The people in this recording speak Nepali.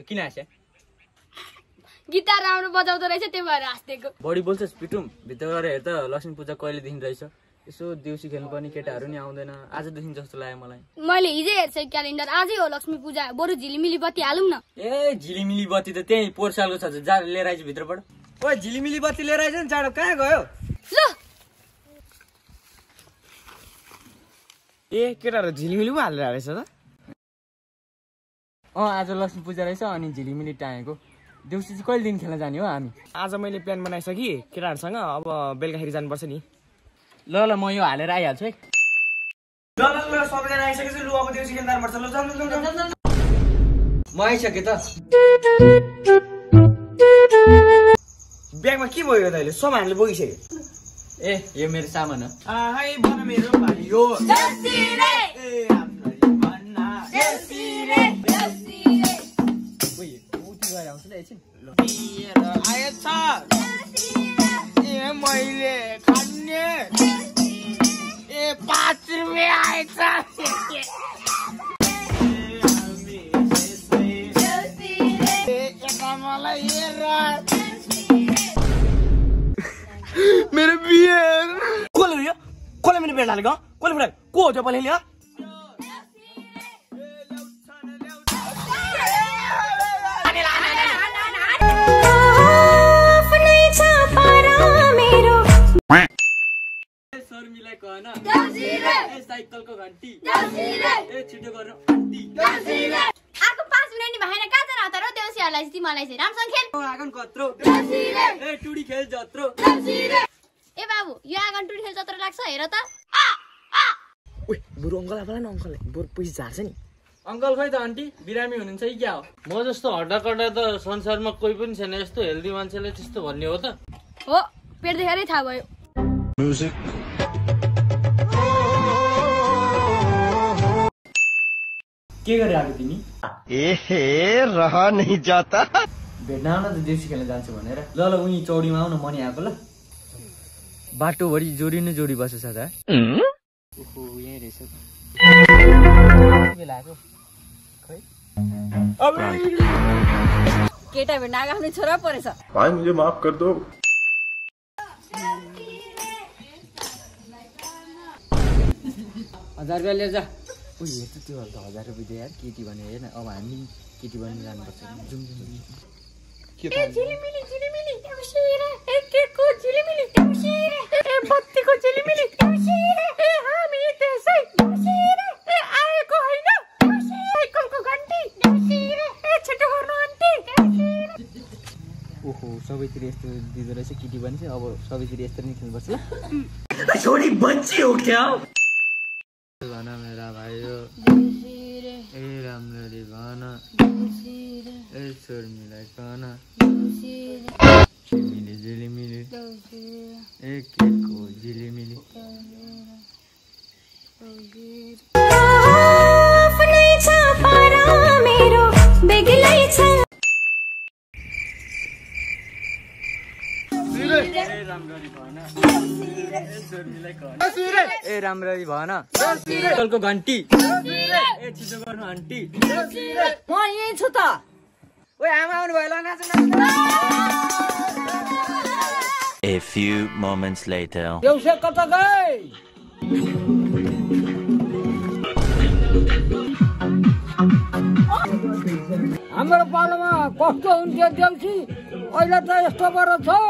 किन हाँस्या गिटार राम्रो बजाउँदो रहेछ त्यही भएर हाँस्देको बढी बोल्छस् पिटुम भित्र गएर हेर त लक्ष्मी पूजा कहिलेदेखि रहेछ यसो देउसी खेल्नुपर्ने केटाहरू नि आउँदैन आजदेखि जस्तो लाग्यो मलाई मैले हिजै हेर्छु क्यालेन्डर आजै हो लक्ष्मी पूजा बरु झिलिमिली बत्ती हालौँ न ए झिलिमिली बत्ती त त्यही पोहोर सालको छ जा लिएर आइज भित्रबाट ओ झिलिमिली बत्ती लिएर आइज नि चाँडो कहाँ गयो ल ए केटाहरू झिलिमिली पो हालेर रहेछ त आज लक्ष्मी पूजा रहेछ अनि झिलिमिली टाँगेको देउसी चाहिँ कहिलेदेखि खेल्न जाने हो हामी आज मैले प्लान बनाइसकेँ केटाहरूसँग अब बेलुकाखेरि जानुपर्छ नि ल ल म यो हालेर आइहाल्छु है ल सबैजना आइसकेपछि लु अब देउसी खेल्न जानुपर्छ ल जाऊ म आइसकेँ त ब्यागमा के भयो त अहिले सामानले बोकिसक्यो ए यो मेरो सामान हो हाई बन मेरो भाइ हो आएछ ए मैले खाने ए 5 रुपियाँ आएछ मलाई मेरो बियर कसले यो कसले मेरो बियर हालेको कसले बियर को हो त्यो पहिले लियो शर्मिलाई कहन ए साइकलको घन्टी ए छिटो गर्नु आन्टी आको 5 मिनेट नि भएन कहाँ जान हतार देउसीहरुलाई चाहिँ तिमीलाई चाहिँ रामसँग खेल आगन कत्रो ए टुडी खेल जत्रो ए बाबु यो आगन टुडी खेल जत्रो लाग्छ हेर त ओइ बुढो अंकल आफालाई न अंकलले बुढो पैसा झार्छ नि अंकल खै त आन्टी बिरामी हुनुहुन्छ कि क्या हो म जस्तो हड्डाकड्डा त संसारमा कोही पनि छैन यस्तो हेल्दी मान्छेले त्यस्तो भन्ने हो त हो पेट देखेरै थाहा भयो म्युजिक के गरे आएको तिमी एहे रह नहीं जाता भेट्न आउन त देउसी खेल्न जान्छु भनेर ल ल उनी चौडीमा आउन मनी आएको ल बाटोभरि जोडी नै जोडी बस्छ सादा ओहो यही रहेछ बेला आएको खै केटा भेट्न आएको आफ्नो छोरा परेछ भाई मुझे माफ कर दो 1000 रुपैयाँ लिएर जा ओ हेर त त्यो त 1000 रुपैयाँ दे यार केटी भने हेर्न अब हामी केटी बन्न जानुपर्छ जुम जुम के त झिलिमिली देउसीरे ए केको झिलिमिली देउसीरे ए बत्तीको झिलिमिली देउसीरे ए हामी त्यसै देउसीरे ए आएको हैन साइकलको घन्टी देउसीरे ए छिटो गर्नु आन्टी देउसीरे ओहो सबैतिर यस्तो दिँदो रहेछ केटी बन्छ अब सबैतिर यस्तो नै खेल्नुपर्छ ल छोरी बच्ची हो क्या भन मेरा भाइ हो ए राम्ररी भन ए शर्मिलाई कहन झिलिमिली झिलिमिली ए केको झिलिमिली आफ्नै छ पारा मेरो बेग्लै छ ए राम्ररी भन साइकलको घन्टी ए छिटो गर्नु आन्टी म यही छु त ओइ आमा आउनु भयो ल नाच्नु A few moments later. देउसे कता गए हाम्रो पालोमा कस्तो हुन्थ्यो देउसी अहिले त यस्तो गरेर छौ